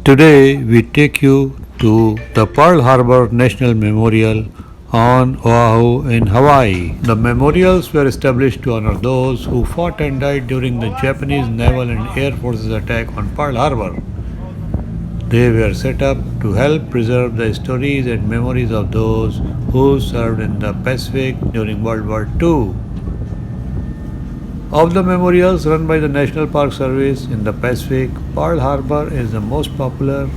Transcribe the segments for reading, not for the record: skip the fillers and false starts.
Today we take you to the Pearl Harbor National Memorial on Oahu in Hawaii. The memorials were established to honor those who fought and died during the Japanese naval and air forces attack on Pearl Harbor. They were set up to help preserve the stories and memories of those who served in the Pacific during World War II. Of the memorials run by the National Park Service in the Pacific, Pearl Harbor is the most popular,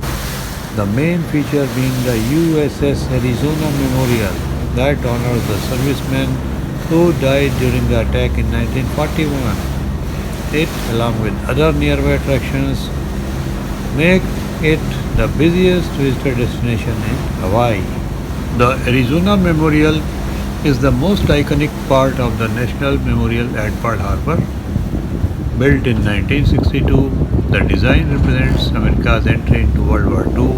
the main feature being the USS Arizona Memorial that honors the servicemen who died during the attack in 1941. It, along with other nearby attractions, make it the busiest visitor destination in Hawaii. The Arizona Memorial is the most iconic part of the National Memorial at Pearl Harbor. Built in 1962, the design represents America's entry into World War II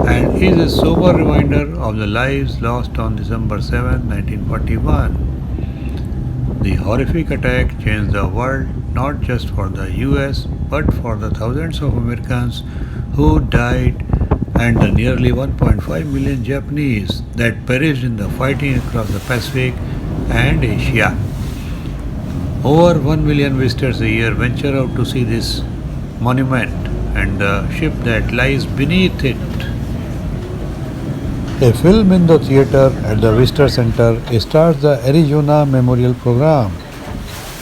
and is a sober reminder of the lives lost on December 7, 1941. The horrific attack changed the world not just for the US but for the thousands of Americans who died and the nearly 1.5 million Japanese that perished in the fighting across the Pacific and Asia. Over 1 million visitors a year venture out to see this monument and the ship that lies beneath it. A film in the theater at the Visitor Center stars the Arizona Memorial Program.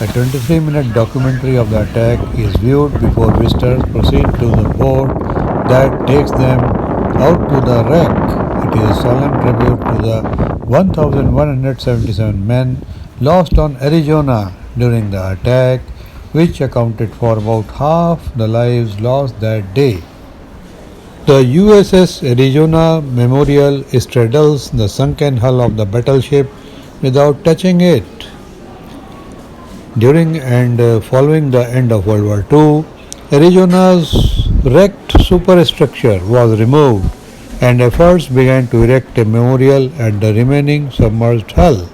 A 23-minute documentary of the attack is viewed before visitors proceed to the boat that takes them out to the wreck. It is a solemn tribute to the 1,177 men lost on Arizona during the attack, which accounted for about half the lives lost that day. The USS Arizona Memorial straddles the sunken hull of the battleship without touching it. During and following the end of World War II, Arizona's wrecked superstructure was removed and efforts began to erect a memorial at the remaining submerged hull.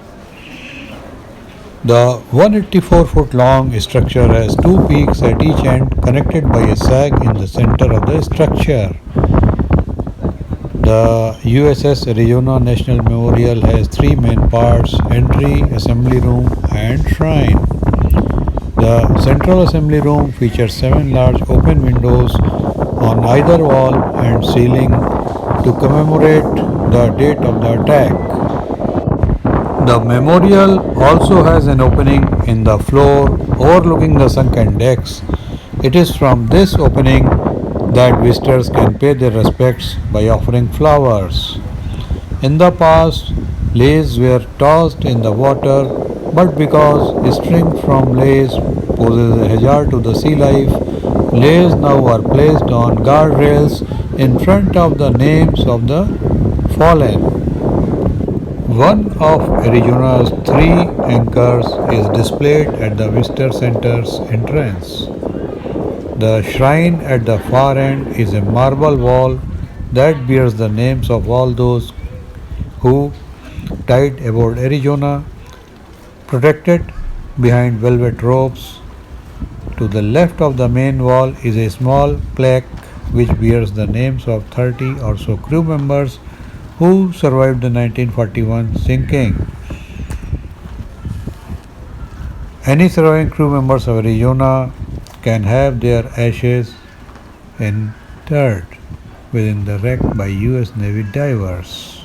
The 184-foot long structure has two peaks at each end connected by a sag in the center of the structure. The USS Arizona National Memorial has three main parts: entry, assembly room, and shrine. The Central Assembly Room features 7 large open windows on either wall and ceiling to commemorate the date of the attack. The memorial also has an opening in the floor overlooking the sunken decks. It is from this opening that visitors can pay their respects by offering flowers. In the past, leis were tossed in the water, but because string from leis poses a hazard to the sea life, leis now are placed on guardrails in front of the names of the fallen. One of Arizona's 3 anchors is displayed at the Visitor Center's entrance. The shrine at the far end is a marble wall that bears the names of all those who died aboard Arizona, protected behind velvet ropes. To the left of the main wall is a small plaque which bears the names of 30 or so crew members who survived the 1941 sinking. Any surviving crew members of Arizona can have their ashes interred within the wreck by US Navy divers.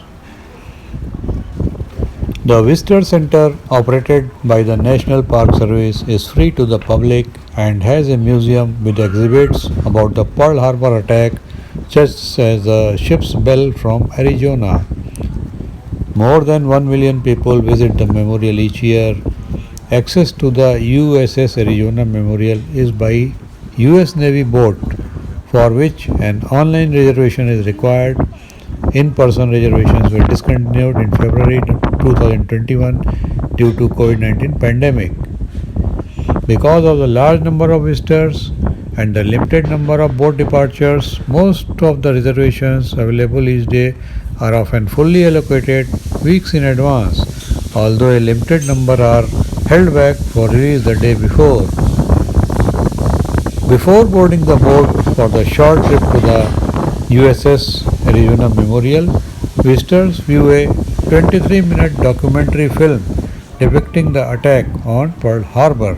The Visitor Center, operated by the National Park Service, is free to the public and has a museum with exhibits about the Pearl Harbor attack, such as the ship's bell from Arizona. More than 1 million people visit the memorial each year. Access to the USS Arizona Memorial is by US Navy boat, for which an online reservation is required. In-person reservations were discontinued in February 2021 due to COVID-19 pandemic. Because of the large number of visitors and the limited number of boat departures, most of the reservations available each day are often fully allocated weeks in advance, although a limited number are held back for release the day before. Before boarding the boat for the short trip to the USS Arizona Memorial, visitors view a 23-minute documentary film depicting the attack on Pearl Harbor.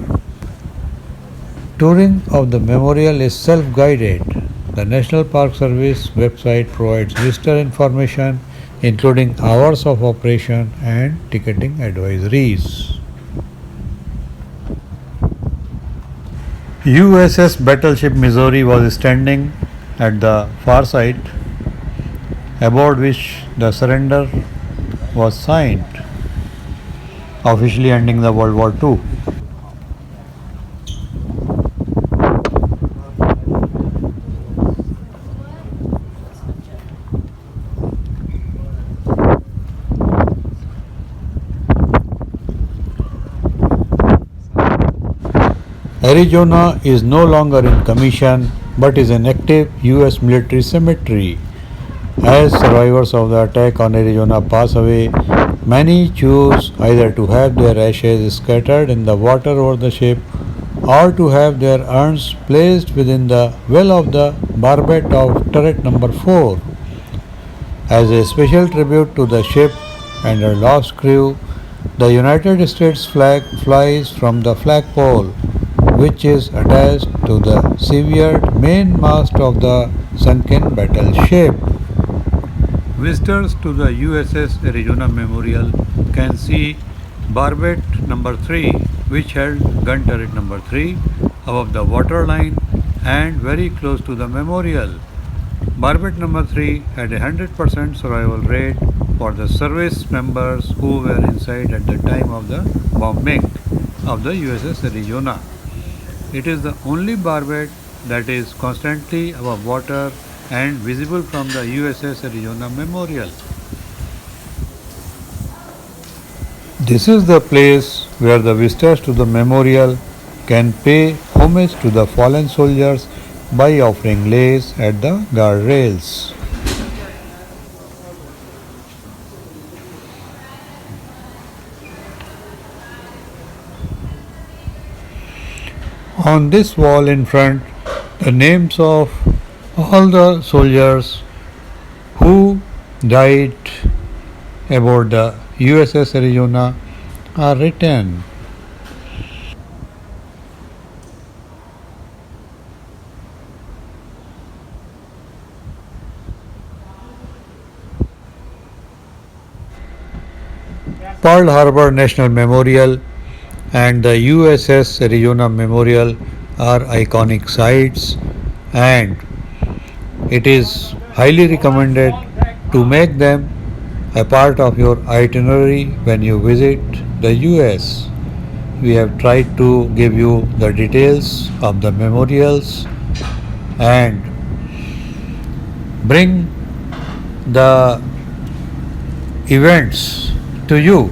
Touring of the memorial is self-guided. The National Park Service website provides visitor information including hours of operation and ticketing advisories. USS Battleship Missouri was standing at the far side, aboard which the surrender was signed, officially ending the World War II. Arizona is no longer in commission but is an active US military cemetery. As survivors of the attack on Arizona pass away, many choose either to have their ashes scattered in the water over the ship or to have their urns placed within the well of the barbette of turret number 4. As a special tribute to the ship and her lost crew, the United States flag flies from the flagpole, which is attached to the severed mainmast of the sunken battleship. Visitors to the USS Arizona Memorial can see barbette number 3, which held gun turret number 3 above the waterline and very close to the memorial. Barbette number 3 had a 100% survival rate for the service members who were inside at the time of the bombing of the USS Arizona. It is the only barbette that is constantly above water and visible from the USS Arizona Memorial. This is the place where the visitors to the memorial can pay homage to the fallen soldiers by offering lace at the guardrails. On this wall in front, the names of all the soldiers who died aboard the USS Arizona are written. Pearl Harbor National Memorial and the USS Arizona Memorial are iconic sites, and it is highly recommended to make them a part of your itinerary when you visit the US. We have tried to give you the details of the memorials and bring the events to you.